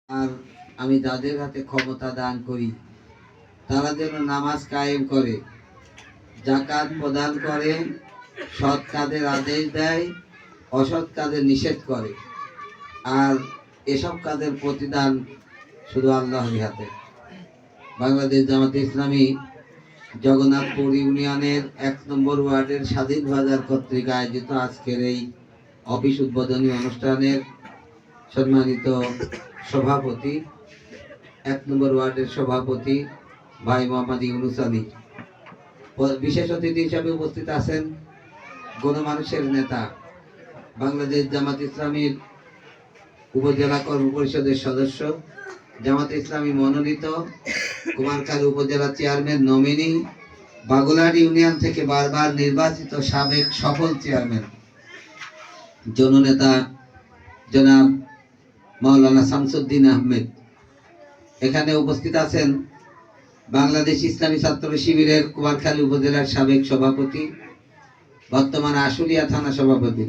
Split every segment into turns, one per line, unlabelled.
আর আমি যাদের হাতে ক্ষমতা দান করি তারা যেন নামাজ কায়েম করে, যাকাত প্রদান করে, সৎ কাজের আদেশ দেয়, অসৎ কাজের নিষেধ করে। আর এসব কাজের প্রতিদান শুধু আল্লাহর হাতে। বাংলাদেশ জামাতে ইসলামী জগন্নাথপুর ইউনিয়নের 1 নম্বর ওয়ার্ডের স্বাধীন বাজার কর্তৃক আয়োজিত আজকের এই অফিস উদ্বোধনী অনুষ্ঠানের সম্মানিত সভাপতি, 1 নম্বর ওয়ার্ডের সভাপতি ভাই মোহাম্মদ ইউনুস আলী, বিশেষ অতিথি হিসাবে উপস্থিত আছেন গণমানুষের নেতা, বাংলাদেশ জামাত ইসলামীর উপজেলা কর্ম পরিষদের সদস্য, জামাত ইসলামী মনোনীত কুমারখালী উপজেলা চেয়ারম্যান নমিনি, বাগুলার ইউনিয়ন থেকে বারবার নির্বাচিত সাবেক সফল চেয়ারম্যান জননেতা জনাব মাওলানা শামসুদ্দিন আহমেদ। এখানে উপস্থিত আছেন বাংলাদেশ ইসলামী ছাত্র শিবিরের কুমারখালী উপজেলার সাবেক সভাপতি, বর্তমান আশুলিয়া থানা সভাপতি।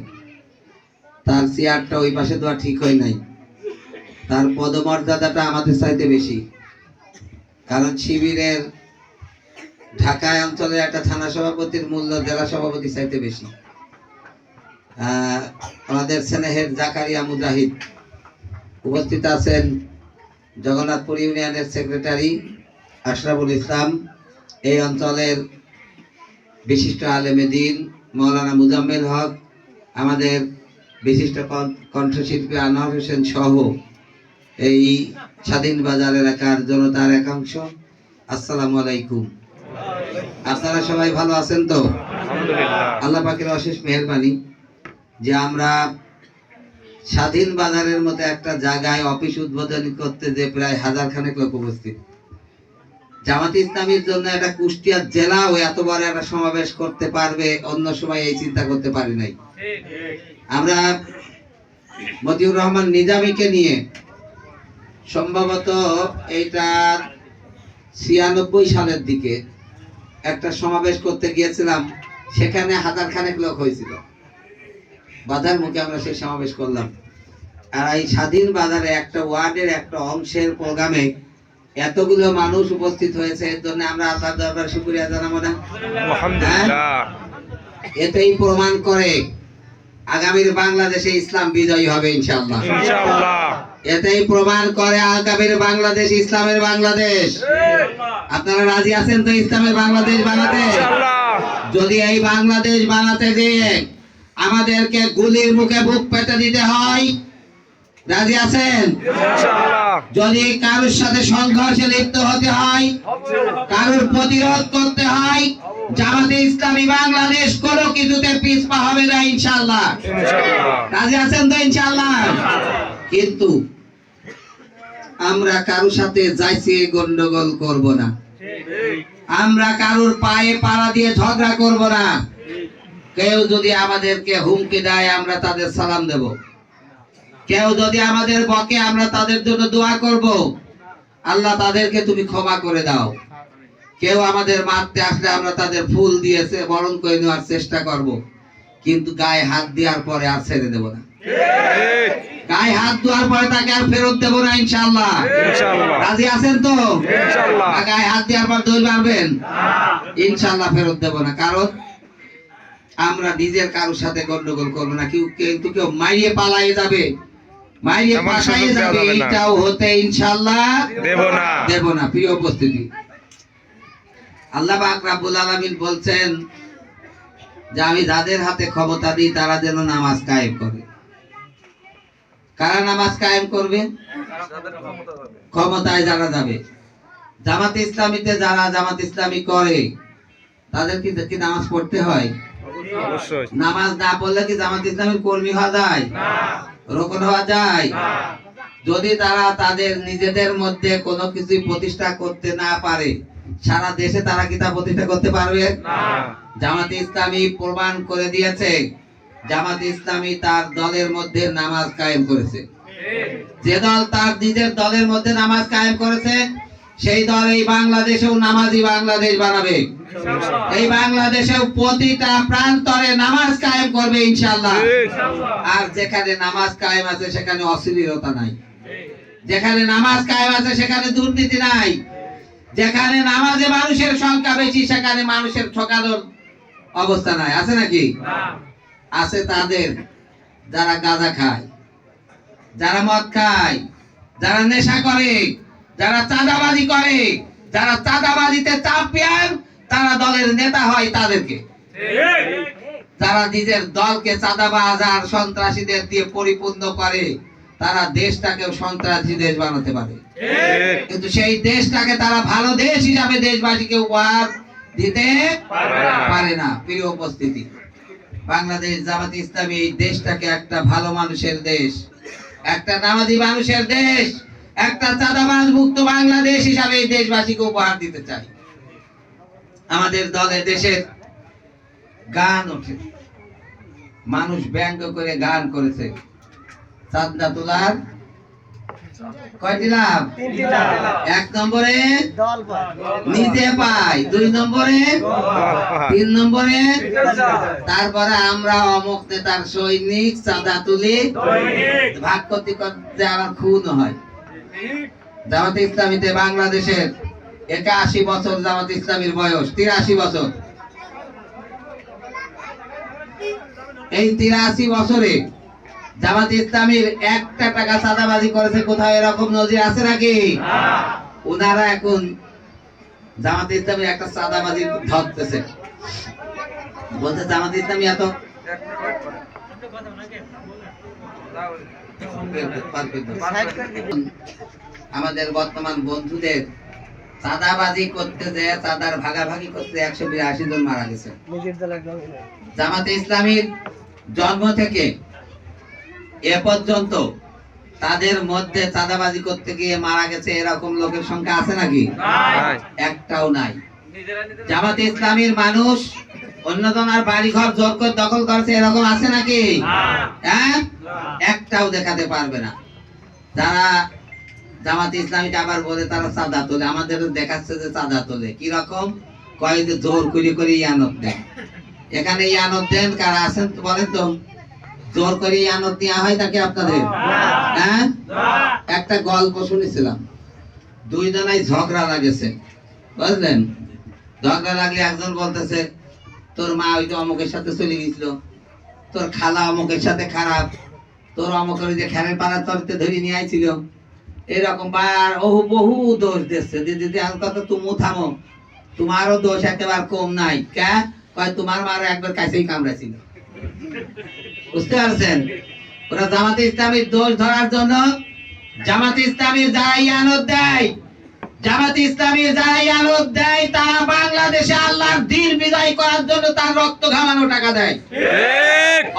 তার চেয়ারটা ওই পাশে দেওয়া ঠিক হয় নাই, তার পদমর্যাদাটা আমাদের চাইতে বেশি, কারণ শিবিরের ঢাকা অঞ্চলের একটা থানা সভাপতির মূল্য জেলা সভাপতি চাইতে বেশি। আমাদের স্নেহের জাকারিয়া মুজাহিদ। উপস্থিত আছেন জগন্নাথপুর ইউনিয়নের সেক্রেটারি আশরাফুল ইসলাম, এই অঞ্চলের বিশিষ্ট আলেমে দ্বীন মাওলানা মুজাম্মেল হক, আমাদের বিশিষ্ট কণ্ঠশিল্পী আনোয়ার হোসেন সহ এই স্বাধীন বাজার এলাকার জনতার একাংশ। আসসালামু আলাইকুম। আপনারা সবাই ভালো আছেন তো? আল্লাহ পাকের অশেষ মেহেরবানি যে আমরা স্বাধীন বাজারের মতো একটা জায়গায় অফিস উদ্বোধনী করতে যে প্রায় 1000 খানেক লোক উপস্থিত। জামাত ইসলামীর জন্য একটা কুষ্টিয়া জেলাও এত বড় একটা সমাবেশ করতে পারবে অন্য সময় এই চিন্তা করতে পারি নাই। আমরা মতিউর রহমান নিজামীকে নিয়ে সম্ভবত এইটা 96 সালের দিকে একটা সমাবেশ করতে গিয়েছিলাম, সেখানে 1000 খানেক লোক হয়েছিল। বাজার মুখে আমরা সেই সমাবেশ করলাম। আর এই স্বাধীন বাজারে একটা ওয়ার্ডের একটা অংশের প্রোগ্রামে এতগুলো মানুষ উপস্থিত হয়েছে, এর জন্য আমরা আল্লাহর দরবারে শুকরিয়া জানাবো না? আলহামদুলিল্লাহ। এটাই প্রমাণ করে আগামীর বাংলাদেশে ইসলাম বিজয়ী হবে ইনশাআল্লাহ। ইনশাআল্লাহ। এটাই প্রমাণ করে আগামীর বাংলাদেশ ইসলামের বাংলাদেশ। আপনারা রাজি আছেন তো ইসলামের বাংলাদেশ বানাতে? ইনশাআল্লাহ। যদি এই বাংলাদেশ বানাতে গিয়ে আমাদেরকে গুলির মুখে বুক পেতে দিতে হয়, রাজি আছেন? ইনশাআল্লাহ। যদি কারোর সাথে সংঘর্ষে লিপ্ত হতে হয়, কারোর প্রতিরোধ করতে হয়, জামাতে ইসলামী বাংলাদেশ কোনো কিছুতে পিছপা হবে না ইনশাআল্লাহ। ইনশাআল্লাহ। রাজি আছেন তো? ইনশাআল্লাহ। কিন্তু আমরা কারোর সাথে যাইছে গন্ডগোল করব না, আমরা কারোর পায়ে পাড়া দিয়ে ঝগড়া করব না। কেউ যদি আমাদেরকে হুমকি দেয় আমরা তাদের সালাম দেব, কেউ যদি আমাদের বকে আমরা তাদের জন্য দোয়া করব, আল্লাহ তাদেরকে তুমি ক্ষমা করে দাও। কেউ আমাদের মারতে আসলে আমরা তাদের ফুল দিয়েছে বরণ করে নেওয়ার চেষ্টা করব, কিন্তু গায়ে হাত দেওয়ার পরে আর ছেড়ে দেব না। গায়ে হাত দেওয়ার পরে তাকে আর ফেরত দেব না ইনশাআল্লাহ। রাজি আছেন তো? ইনশাআল্লাহ। গায়ে হাত দেওয়ার পর দৌড় মারবেন? ইনশাআল্লাহ ফেরত দেব না, কারণ আমরা নিজের কারোর সাথে গন্ডগোল করবো না। কিন্তু কেউ মাইয়ে পালাইয়ে যাবে, মাইয়ে পাশাইয়ে যাবে, এইটাও হতে ইনশাআল্লাহ দেব না। প্রিয় উপস্থিতি, আল্লাহ পাক রব্বুল আলামিন বলছেন যে আমি যাদের হাতে ক্ষমতা দিই তারা যেন নামাজ কায়েম করে। কারা নামাজ কায়েম করবে? ক্ষমতায় যারা যাবে। জামাত ইসলামীতে যারা জামাত ইসলামী করে তাদের কি নামাজ পড়তে হয়? নামাজ না পড়লে কি জামাত ইসলামীর কর্মী হওয়া যায়? রোকন হওয়া যায়? যদি তারা তাদের নিজেদের মধ্যে কোনো কিছু প্রতিষ্ঠা করতে না পারে, সারা দেশে তারা কি তা প্রতিষ্ঠা করতে পারবে? জামাত ইসলামী প্রমাণ করে দিয়েছে, জামাত ইসলামী তার দলের মধ্যে নামাজ কায়েম করেছে। যে দল তার নিজের দলের মধ্যে নামাজ কায়েম করেছে সেই দল এই বাংলাদেশেও নামাজি বাংলাদেশ বানাবে। এই বাংলাদেশেও প্রতিটা প্রান্তরে নামাজ কায়েম করবে ইনশাআল্লাহ। আর যেখানে নামাজ কায়েম আছে সেখানে অশ্লীলতা নাই, যেখানে নামাজ কায়েম আছে সেখানে দুর্নীতি নাই, যেখানে নামাজে মানুষের সংখ্যা বেশি সেখানে মানুষের ঠকানোর অবস্থা নাই। আছে নাকি? আছে তাদের যারা গাঁজা খায়, যারা মদ খায়, যারা নেশা করে, যারা চাঁদাবাজি করে, যারা চাঁদাবাজিতে চ্যাম্পিয়ন, তারা দলের নেতা হয় তাদেরকে। যারা নিজের দলকে চাঁদাবাজ আর সন্ত্রাসীদের দিয়ে পরিপূর্ণ করে, তারা দেশটাকে সন্ত্রাসী দেশ বানাতে পারে, কিন্তু সেই দেশটাকে তারা ভালো দেশ হিসাবে দেশবাসীকে উপহার দিতে পারে না। প্রিয় উপস্থিতি, বাংলাদেশ জামাত ইসলামী এই দেশটাকে একটা ভালো মানুষের দেশ, একটা নামাজি মানুষের দেশ, একটা চাঁদাবাজ মুক্ত বাংলাদেশ হিসাবে এই দেশবাসীকে উপহার দিতে চাই। আমাদের দলে দেশের গান ওঠে, মানুষ ব্যঙ্গ করে গান করেছে। চাঁদা তোলার কয়টি লাভ? 1 নম্বরে নিজে পাই, 2 নম্বরে, 3 নম্বরে। তারপরে আমরা অমুক নেতার সৈনিক, চাঁদা তুলি, ভাগ করতে করতে আবার খুন হয়। জামাতে ইসলামীতে বাংলাদেশের 81 বছর জামাত ইসলামীর বয়স, 83 বছর। এই 83 বছরে জামাত ইসলামীর 1 টাকা চাঁদাবাজি করেছে কোথাও? এরকম নজির আছে নাকি? ওনারা এখন জামাত ইসলামীর একটা চাঁদাবাজি ধরতেছে, বলতে জামাত ইসলামী এত আমাদের বর্তমান বন্ধুদের চাঁদাবাজি করতে যে চাঁদার ভাগাভাগি করতে 182 জন মারা গেছে। জামাতে ইসলামীর জন্ম থেকে এ পর্যন্ত তাদের মধ্যে চাঁদাবাজি করতে গিয়ে মারা গেছে এরকম লোকের সংখ্যা আছে নাকি? একটাও নাই। জামাতে ইসলামীর মানুষ অন্যজনের বাড়ি ঘর জোর করে দখল করছে এরকম আছে নাকি? হ্যাঁ, একটাও দেখাতে পারবে না। যারা জামাতে ইসলামী আবার বলে তারা চাঁদা তোলে, আমাদের দেখাচ্ছে যে চাঁদা তোলে। কি রকম? কয় যে জোর করে করে ইয়ানত দেন। এখানে ইয়ানত দেন কারা আছেন বলেন তো? জোর করে ইয়ানত দেওয়া হয় নাকি আপনাদের? হ্যাঁ, একটা গল্প শুনেছিলাম। 2 জনাই ঝগড়া লাগেছে, বুঝলেন? ঝগড়া লাগলে একজন বলতেছে তোর মা ওই যে অমুকের সাথে চলে গেছিল, তোর খালা অমুকের সাথে খারাপ, তোর অমুকের যে খেলের পাড়ার তরিতে ধরে নিয়ে আইছিল, এরকম বার বহু দোষ দিচ্ছে। দিদি কথা তুমি থামো, তোমারও দোষ একেবারে কম নাই। কে কয় তোমার মার একবার কাছেই কামড়াছিল। বুঝতে পারছেন? ওরা জামাতে ইসলামীর দোষ ধরার জন্য জামাতে ইসলামীর যারা ইয়ানত দেয়, জামাতে ইসলামীর যারা ইয়ানত দেয় তারা বাংলাদেশে আল্লাহর দ্বীন বিজয় করার জন্য তার রক্ত ঘামানো টাকা দেয়,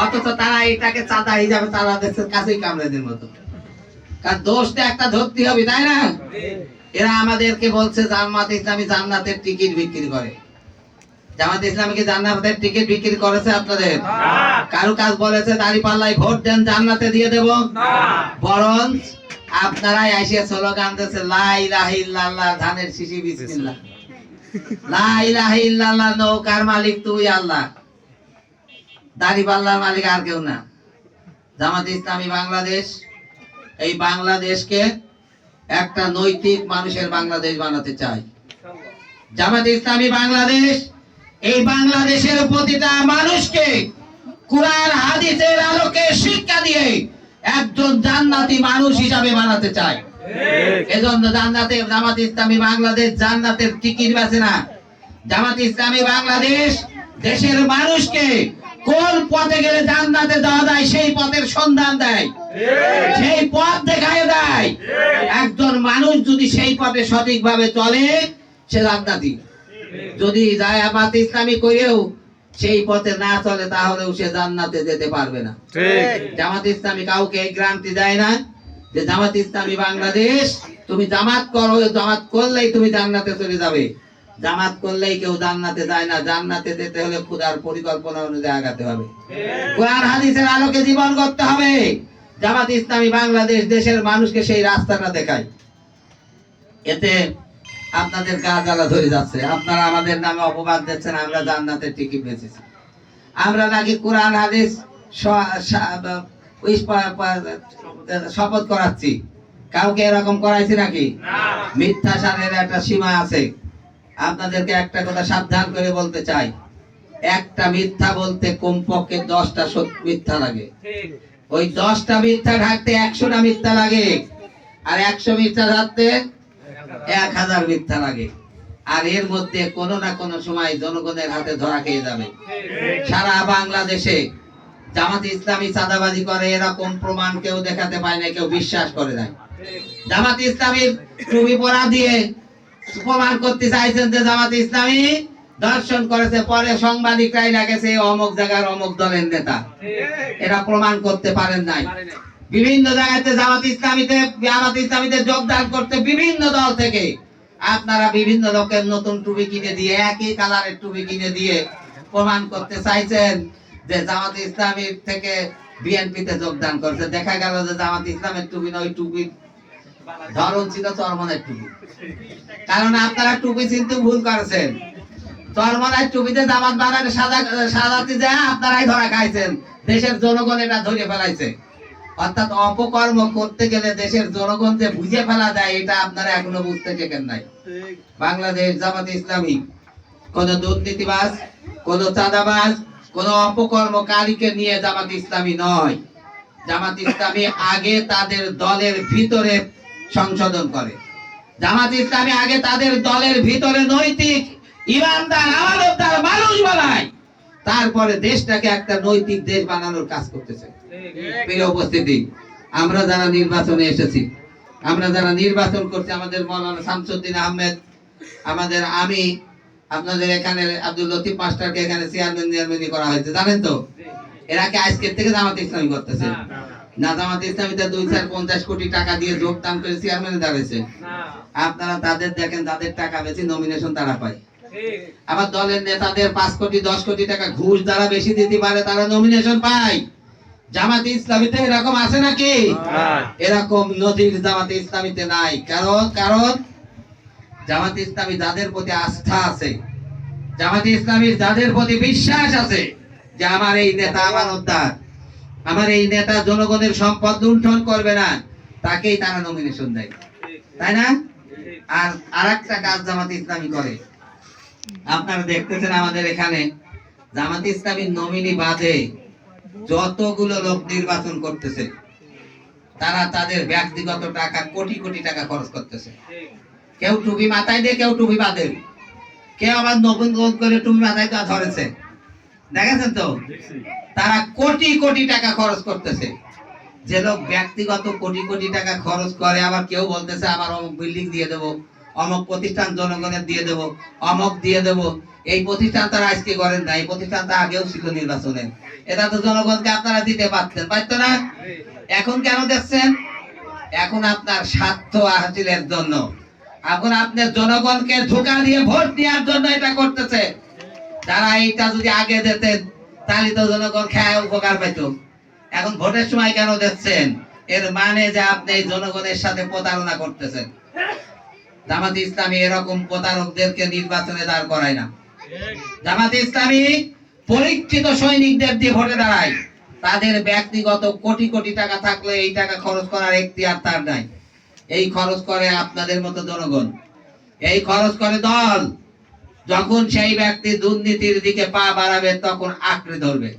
অথচ তারা এটাকে চাঁদা হিসাবে তারা দেশের কাছেই কামড়াদের মতো। কারণ দোষটা একটা ধরতে হবে, তাই না? এরা আমাদেরকে বলছে জামাতে ইসলামী জান্নাতের টিকিট বিক্রি করে। জামাতে ইসলামী কি জান্নাতের টিকিট বিক্রি করেছে আপনাদের? কারো কাজ বলেছে দাঁড়িপাল্লায় ভোট দেন জান্নাতে দিয়ে দেব? বরং আপনারাই এসে স্লোগান দিয়েছে লা ইলাহা ইল্লাল্লাহ, ধানের শিশি বিসমিল্লাহ, লা ইলাহা ইল্লাল্লাহ, নৌকার মালিক তুই আল্লাহ, দাঁড়িপাল্লার মালিক আর কেউ না। জামাতে ইসলামী বাংলাদেশ এই বাংলাদেশকে একটা নৈতিক মানুষের বাংলাদেশ বানাতে চায়। জামাতে ইসলামী বাংলাদেশ এই বাংলাদেশের প্রতিটা মানুষকে কুরআন হাদিসের আলোকে শিক্ষা দিয়ে একজন জান্নাতি মানুষ হিসাবে বানাতে চায়। এজন্য জামাতে ইসলামী বাংলাদেশ জান্নাতের টিকিট বেচে না। জামাতে ইসলামী বাংলাদেশ দেশের মানুষকে কোন পথে গেলে জান্নাতে যাওয়া যায় সেই পথের সন্ধান দেয়, সেই পথ দেখায় দেয়। একজন মানুষ যদি সেই পথে সঠিকভাবে চলে সে জান্নাতি। যদি জামাতে ইসলামী করেও সেই পথে না চলে তাহলেও সে জান্নাতে যেতে পারবে না। জামাতে ইসলামী কাউকে এই গ্যারান্টি দেয় না যে জামাতে ইসলামী বাংলাদেশ তুমি জামাত করো, জামাত করলেই তুমি জান্নাতে চলে যাবে। জামাত করলেই কেউ জান্নাতে যায় না। জান্নাতে যেতে হলে খোদার পরিকল্পনা অনুযায়ী আগাতে হবে, কোরআন হাদিসের আলোকে জীবন করতে হবে। জামাত ইসলামী বাংলাদেশ দেশের মানুষকে সেই রাস্তাটা দেখায়। এতে আপনাদের কাজ আলা ধরে যাচ্ছে। আপনারা আমাদের নামে অপবাদ দিচ্ছেন আমরা জান্নাতের টিকিট বেচেছি, আমরা নাকি কোরআন হাদিস শপথ করাচ্ছি। কাউকে এরকম করাইছি নাকি? মিথ্যাচারের একটা সীমা আছে। আপনাদেরকে একটা কথা সাবধান করে বলতে চাই, একটা মিথ্যা বলতে কমপক্ষে 10টা মিথ্যা লাগে। ওই 10টা মিথ্যা ঢাকতে 100টা মিথ্যা লাগে, আর 100 মিথ্যা ঢাকতে 1000 মিথ্যা লাগে। আর এর মধ্যে কোনো না কোনো সময় জনগণের হাতে ধরা খেয়ে যাবে। সারা বাংলাদেশে জামাত ইসলামী চাঁদাবাজি করে এরকম প্রমাণ কেউ দেখাতে পায় না, কেউ বিশ্বাস করে নাই। জামাত ইসলামীর টুপি পরা দিয়ে প্রমাণ করতে চাইছেন যে জামাত ইসলামী দর্শন করেছে, পরে সাংবাদিকরাই লাগেছে অমুক জায়গার অমুক দলের নেতা। এরা প্রমাণ করতে পারেন নাই। বিভিন্ন জায়গাতে জামাত ইসলামীতে যোগদান করতে বিভিন্ন দল থেকে আপনারা বিভিন্ন লোকের নতুন টুপি কিনে দিয়ে, একই কালারের টুপি কিনে দিয়ে প্রমাণ করতে চাইছেন যে জামাত ইসলামীর থেকে বিএনপিতে যোগদান করছে। দেখা গেল যে জামাত ইসলামের টুপি না, ওই টুপির ধরন ছিল চরমনের টুপি। কারণ আপনারা টুপি চিনতে ভুল করেছেন। চরমনের টুপিতে জামাত বানাতে সাজাতে যায় আপনারাই ধরা খাইছেন। দেশের জনগণ এটা ধরে ফেলাইছে। অর্থাৎ অপকর্ম করতে গেলে দেশের জনগণ যে বুঝে ফেলা যায়, এটা আপনারা এখনো বুঝতে শেখেন নাই। বাংলাদেশ জামাত ইসলামী কোন দুর্নীতিবাজ, কোন চাঁদাবাজ, কোন অপকর্মকারীকে নিয়ে জামাত ইসলামী নয়। জামাত ইসলামী আগে তাদের দলের ভিতরে সংশোধন করে। জামাত ইসলামী আগে তাদের দলের ভিতরে নৈতিক, ইমানদার, আমানতদার মানুষ বানায়, তারপরে দেশটাকে একটা নৈতিক দেশ বানানোর কাজ করতেছে। প্রিয় উপস্থিতি, আমরা যারা নির্বাচনে এসেছি, আমরা যারা নির্বাচন করছি, আমাদের মাওলানা শামসুদ্দিন আহমেদ, আমাদের আমি, আপনাদের এখানে আব্দুল লতিফ মাস্টারকে এখানে চেয়ারম্যান করা হয়েছে, জানেন তো? এরা কি আজকের থেকে জামাত ইসলামী করতেছে না? জামাত ইসলামীতে 250 কোটি টাকা দিয়ে যোগদান করে চেয়ারম্যানে দাঁড়িয়েছে। আপনারা তাদের দেখেন, যাদের টাকা বেশি নমিনেশন তারা পায়। আবার দলের নেতাদের 5 কোটি 10 কোটি টাকা ঘুষ যারা বেশি দিতে পারে তারা নমিনেশন পায়। জামাত ইসলামীতে এরকম আছে নাকি? এরকম নজির জামাত ইসলামীতে নাই। কারণ জামাত ইসলামী যাদের প্রতি আস্থা আছে, জামাত ইসলামীর যাদের প্রতি বিশ্বাস আছে যে আমার এই নেতা আমানতদার, আমার এই নেতা জনগণের সম্পদ লুণ্ঠন করবে না, তাকেই তারা নমিনেশন দেয়, তাই না? আর আরেকটা কাজ জামাত ইসলামী করে, আপনারা দেখতেছেন আমাদের এখানে জামাত ইসলামীর নমিনি বাদে যতগুলো লোক নির্বাচন করতেছে, তারা তাদের ব্যক্তিগত টাকা কোটি কোটি টাকা খরচ করতেছে। কেউ টুপি মাথায় দিয়ে, কেউ টুপি বাদে, কেউ আবার নতুন করে টুপি মাথায় ধরেছে, দেখেছেন তো? তারা কোটি কোটি টাকা খরচ করতেছে। যে লোক ব্যক্তিগত কোটি কোটি টাকা খরচ করে, আবার কেউ বলতেছে আবার অমুক বিল্ডিং দিয়ে দেবো, অমুক প্রতিষ্ঠান জনগণের দিয়ে দেবো, অমুক দিয়ে দেবো। এই প্রতিষ্ঠান তারা আজকে করেন না, এই প্রতিষ্ঠান তো আগেও ছিল নির্বাচনে। এটা তো জনগণকে আপনারা দিতে পারতেন, পারতো না? এখন কেন দিচ্ছেন? এখন আপনার স্বার্থ হাসিলের জন্য, এখন আপনি জনগণকে ধোঁকা দিয়ে ভোট দেওয়ার জন্য এটা করতেছে। যারা এইটা যদি আগে দিতেন তাহলে তো জনগণ খেয়ে উপকার পেত। এখন ভোটের সময় কেন দিচ্ছেন? এর মানে যে আপনি জনগণের সাথে প্রতারণা করতেছেন। জামাত ইসলামী এরকম প্রতারকদেরকে নির্বাচনে দাঁড় করায় না। জামাত ইসলামী পরীক্ষিত সৈনিকদের দিয়ে ভোটে দাঁড়ায়। তাদের ব্যক্তিগত কোটি কোটি টাকা থাকলে এই টাকা খরচ করার এখতিয়ার তার নাই। এই খরচ করে আপনাদের মতো জনগণ, এই খরচ করে দল। যখন সেই ব্যক্তি দুর্নীতির দিকে পা বাড়াবে তখন আঁকড়ে ধরবে।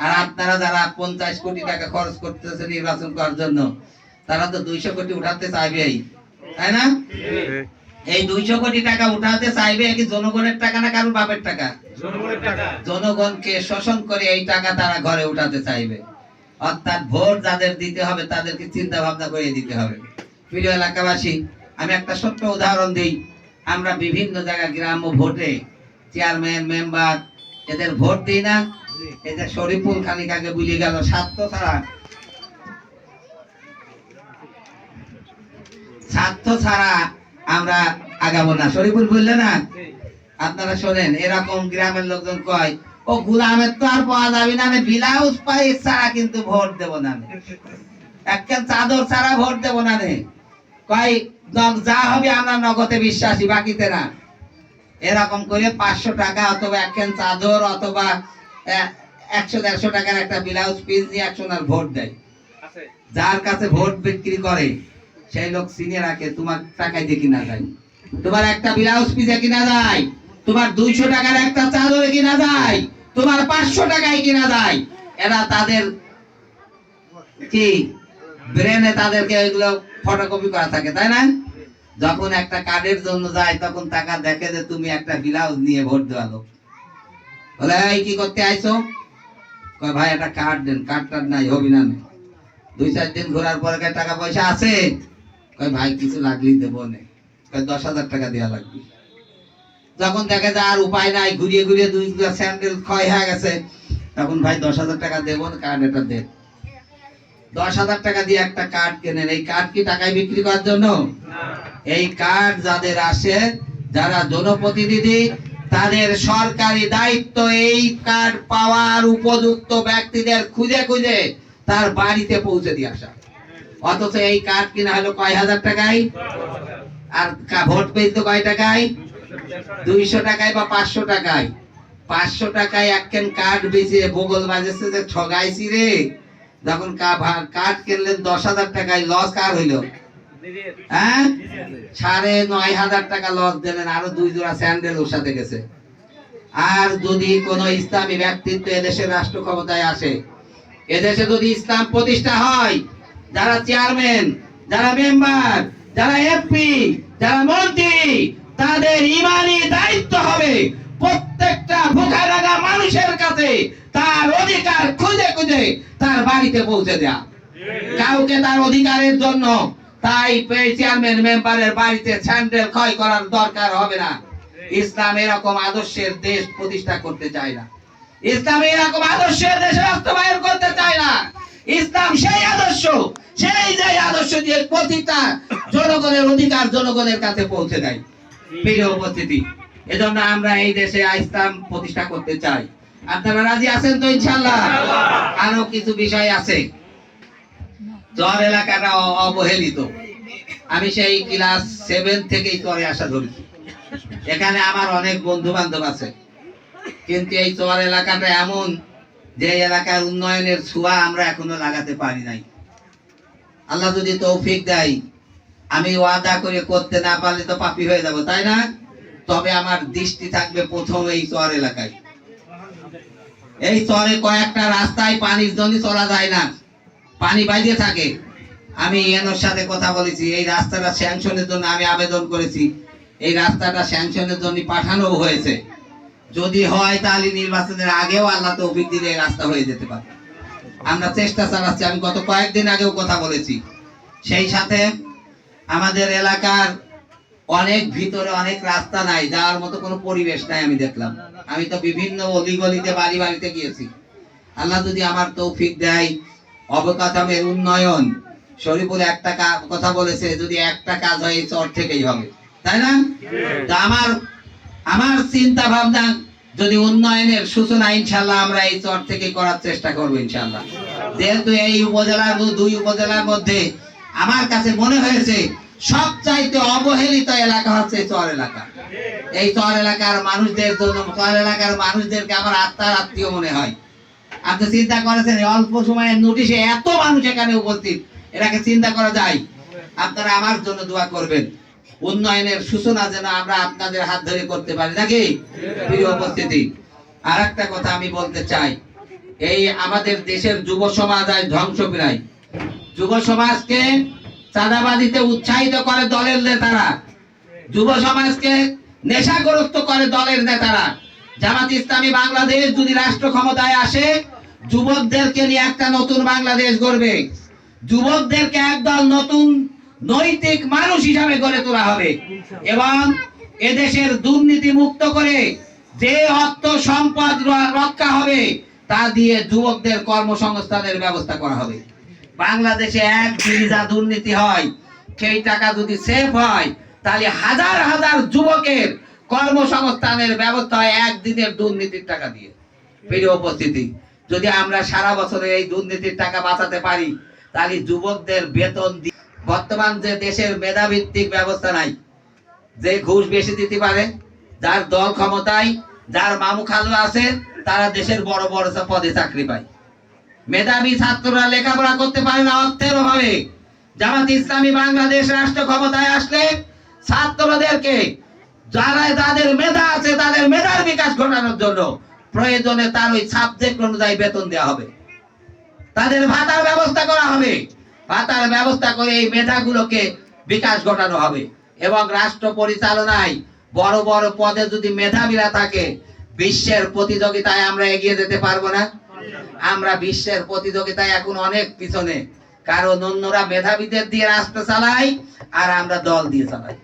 আর আপনারা যারা 50 কোটি টাকা খরচ করতেছে নির্বাচন করার জন্য, তারা তো 200 কোটি উঠাতে চাইবেই, তাই না? এই 200 কোটি টাকা উঠাতে চাইবে কি জনগণের টাকা না কারো বাপের টাকা? জনগণের টাকা। জনগণকে শোষণ করে এই টাকা তারা ঘরে উঠাতে চাইবে। অর্থাৎ ভোট যাদের দিতে হবে তাদেরকে চিন্তা ভাবনা করে দিতে হবে। প্রিয় এলাকাবাসী, আমি একটা ছোট্ট উদাহরণ দিই। আমরা বিভিন্ন জায়গায় গ্রাম্য ভোটে চেয়ারম্যান, মেম্বার এদের ভোট দিই না? এদের শরীফুল খানিক আগে বুঝে গেল স্বার্থ ছাড়া আমরা আগাবো না। শরীফুল বললে না? আপনারা শোনেন, এরকম গ্রামের লোকজন কয়, ও গোলামের তো আর পাওয়া যাবে না, ব্লাউজ পাই ছাড়া কিন্তু ভোট দেব না, একখান চাদর ছাড়া ভোট দেব না। কয় যা হবে আমরা নগদে বিশ্বাসী, বাকিতে না। এরকম করে 500 টাকা অথবা একখান চাদর অথবা 100-150 টাকার একটা ব্লাউজ পিস নিয়ে 100 ভোট দেয়। যার কাছে ভোট বিক্রি করে সেই লোক চিনে রাখে তোমার টাকায় দিয়ে কিনা যায়, তোমার একটা ব্লাউজ পিসে কিনা যায়, তোমার 200 টাকার একটা চাদরে কিনা যায়, তোমার 500 টাকায় কিনা যায়। এরা তাদের কি ব্রেনে তাদেরকে এগুলো ফটোকপি করা থাকে, তাই না? যখন একটা কার্ডের জন্য যায় তখন টাকা দেখে যে তুমি একটা ব্লাউজ নিয়ে ভোট দেওয়া লোক, বলে এই কি করতে আইছো? কয় ভাই একটা কার্ড দেন। কার্ডটা নাই, হবি না। 2-4 দিন ঘোরার পরে টাকা পয়সা আছে? কয় ভাই কিছু লাগলেই দেবো না। কয় 10,000 টাকা দেওয়া লাগবে। যখন দেখে যে আর উপায় নাই, ঘুরিয়ে ঘুরিয়ে 2 স্যান্ডেল ক্ষয় হয়ে গেছে, তখন ভাই 10,000 টাকা দেবো না, কার্ড এটা দেন। 10,000 টাকা দিয়ে একটা কার্ড কেনেন। এই কার্ড কি টাকায় বিক্রি করার জন্য? এই কার্ড যাদের আসে, যারা জনপ্রতিনিধি, তাদের সরকারি দায়িত্ব এই কার্ড পাওয়ার উপযুক্ত ব্যক্তিদের খুঁজে খুঁজে তার বাড়িতে পৌঁছে দিয়ে আসা। অথচ এই কার্ড কিনা হলো কয় হাজার টাকায়, আর ভোট পেয়েছে কয় টাকায়? 200 টাকায় বা 500 টাকায়। 500 টাকায় একখান কার্ড বেচে বগল বাজেছে যে ঠগাইছি রে। যখন কার্ড কিনলেন 10,000 টাকায়, লস কার হইল? হ্যাঁ, 9,500 টাকা লস দিলেন। আরো 2 জোড়া স্যান্ডেল ওর সাথে গেছে। আর যদি কোন ইসলামী ব্যক্তিত্ব এদেশের রাষ্ট্র ক্ষমতায় আসে, এদেশে যদি ইসলাম প্রতিষ্ঠা হয়, যারা চেয়ারম্যান, যারা মেম্বার, যারা এমপি, যারা মন্ত্রী, তাদের ইমানি দায়িত্ব হবে প্রত্যেকটা ভুখা লাগা মানুষের কাছে তার অধিকার খুঁজে খুঁজে তার বাড়িতে পৌঁছে দেয়া। কাউকে তার অধিকারের জন্য তাই চেয়ারম্যান মেম্বারের বাড়িতে স্যান্ডেল ক্ষয় করার দরকার হবে না। ইসলাম এরকম আদর্শের দেশ প্রতিষ্ঠা করতে চায় না। ইসলাম এরকম আদর্শের দেশে বাস্তবায়ন করতে চায় না। ইসলাম সেই আদর্শ, সেই যে আদর্শ দিয়ে প্রতিটা জনগণের অধিকার জনগণের কাছে পৌঁছে দেয়। প্রিয় উপস্থিতি, এজন্য আমরা এই দেশে ইসলাম প্রতিষ্ঠা করতে চাই। আপনারা রাজি আছেন তো? ইনশাআল্লাহ। আরো কিছু বিষয় আছে। চর এলাকাটা অবহেলিত। আমি সেই ক্লাস 7 থেকেই চরে আসা ধরেছি। এখানে আমার অনেক বন্ধু বান্ধব আছে, কিন্তু এই চর এলাকাটা এমন যে এলাকার উন্নয়নের ছোঁয়া আমরা এখনো লাগাতে পারি নাই। আল্লাহ যদি তৌফিক দেয়, আমি ওয়াদা করে করতে না পারলে তো পাপী হয়ে যাব, তাই না? তবে আমার দৃষ্টি থাকবে প্রথম এই চর এলাকায়। এই চরে কয়েকটা রাস্তায় পানির জন্য চলা যায় না, পানি বাইরে থাকে। আমি এনওর সাথে কথা বলেছি, এই রাস্তাটা স্যাংশনের জন্য আমি আবেদন করেছি। এই রাস্তাটা স্যাংশনের জন্য পাঠানো হয়েছে। যদি হয় তাহলে নির্বাচনের আগেও আল্লাহ তৌফিক দিলে এই রাস্তা হয়ে যেতে পারে। আমরা চেষ্টা চালাচ্ছি। আমি গত কয়েকদিন আগেও কথা বলেছি। সেই সাথে আমাদের এলাকার অনেক ভিতরে অনেক রাস্তা নাই, যাওয়ার মতো কোনো পরিবেশ নাই। আমি দেখলাম, আমি তো বিভিন্ন অলিগলিতে বাড়ি বাড়িতে গিয়েছি। আল্লাহ যদি আমার তৌফিক দেয়, অবকাঠামোর উন্নয়ন, শরীফুল একটা কথা বলেছে, যদি একটা কাজ হয় এই চর থেকেই হবে, তাই না? আমার চিন্তা ভাবনা, যদি উন্নয়নের সূচনা ইনশাআল্লাহ আমরা এই চর থেকে করার চেষ্টা করব ইনশাআল্লাহ। যেহেতু এই উপজেলার 2 উপজেলার মধ্যে আমার কাছে মনে হয়েছে সবচাইতে অবহেলিত এলাকা হচ্ছে চর এলাকা। এই চর এলাকার মানুষদের জন্য, চর এলাকার মানুষদেরকে আমার আত্মার আত্মীয় মনে হয়। আপনি চিন্তা করেছেন অল্প সময়ের নোটিশে এত মানুষ এখানে উপস্থিত, এটাকে চিন্তা করা যায়? আপনারা আমার জন্য দোয়া করবেন, উন্নয়নের সূচনা যেন আমরা আপনাদের হাত ধরে করতে পারি, নাকি? প্রিয় উপস্থিতি, আর একটা কথা আমি বলতে চাই। এই আমাদের দেশের যুব সমাজ আজ ধ্বংস প্রায়। যুব সমাজকে চাঁদাবাদিতে উৎসাহিত করে দলের নেতারা, যুব সমাজকে নেশাগ্রস্ত করে দলের নেতারা। জামাত ইসলামী বাংলাদেশ যদি রাষ্ট্র ক্ষমতায় আসে, যুবকদেরকে নিয়ে একটা নতুন বাংলাদেশ গড়বে। যুবকদেরকে একদল নতুন নৈতিক মানুষ হিসাবে গড়ে তোলা হবে এবং এদেশের দুর্নীতি মুক্ত করে যে অর্থ সম্পদ রক্ষা হবে তা দিয়ে যুবকদের কর্মসংস্থানের ব্যবস্থা করা হবে। বাংলাদেশে একদিন যা দুর্নীতি হয়, সেই টাকা যদি সেভ হয়, তাহলে হাজার হাজার যুবকের কর্মসংস্থানের ব্যবস্থা হয় একদিনের দুর্নীতির টাকা দিয়ে। প্রিয় উপস্থিতি, যদি আমরা সারা বছরে এই দুর্নীতির টাকা বাঁচাতে পারি, তাহলে যুবকদের বেতন দিয়ে, বর্তমান যে দেশের মেধাভিত্তিক ব্যবস্থা নাই, যে ঘুষ বেশি দিতে পারে, যার দল ক্ষমতায়, যার মামু খালু আছে, তারা দেশের বড় বড় পদে চাকরি পায়। মেধাবী ছাত্ররা লেখাপড়া করতে পারে না অর্থের অভাবে। জামাত ইসলামী বাংলাদেশ রাষ্ট্র ক্ষমতায় আসলে ছাত্রদেরকে যাদের মেধা আছে তাদের মেধার বিকাশ ঘটানোর জন্য প্রয়োজনে তার ওই সাবজেক্ট অনুযায়ী বেতন দেওয়া হবে, তাদের ভাতার ব্যবস্থা করা হবে, ভাতার ব্যবস্থা করে এই মেধাগুলোকে বিকাশ ঘটানো হবে। এবং রাষ্ট্র পরিচালনায় বড় বড় পদে যদি মেধাবীরা থাকে, বিশ্বের প্রতিযোগিতায় আমরা এগিয়ে যেতে পারবো না? আমরা বিশ্বের প্রতিযোগিতায় এখন অনেক পিছনে, কারণ অন্যরা মেধাবীদের দিয়ে রাষ্ট্র চালায় আর আমরা দল দিয়ে চালাই।